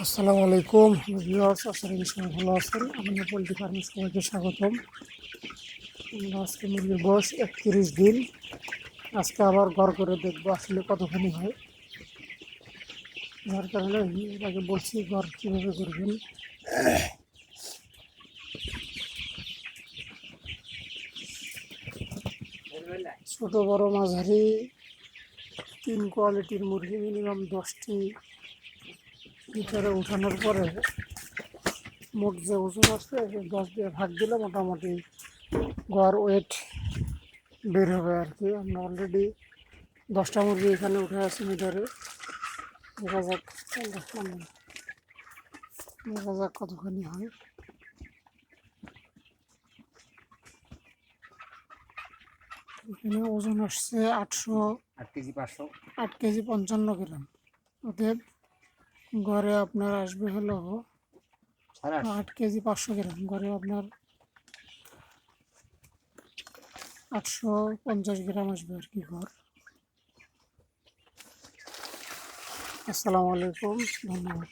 আসসালামু আলাইকুম ভিউয়ার্স, আশা করি সবাই ভালো আছেন। আমাদের পোলট্রি ফার্মে সবাইকে স্বাগতম। আমরা আজকে মুরগির বয়স 31 দিন। আজকে আবার ঘর করে দেখবো আসলে কতখানি হয়। যার কারণে এর আগে বলছি ঘর কীভাবে করবেন। ছোট বড় মাঝারি 3 কোয়ালিটির মুরগি মিনিমাম 10টি ভিতরে উঠানোর পরে মোট যে ওজন আছে 10 দিয়ে ভাগ দিলে মোটামুটি গড় ওয়েট বের হবে আর কি। আমরা অলরেডি 10টা মুরগি এখানে উঠে আসি মিটারে। দেখা যাক দেখা যাক কতখানি হয়। এখানে ওজন আসছে 8 কেজি 55 গ্রাম। অতএব গড়ে আপনার আসবে হলো 8 কেজি 500 গ্রাম। গড়ে আপনার 850 গ্রাম আসবে আর কি গড়। আসসালামু আলাইকুম, ধন্যবাদ।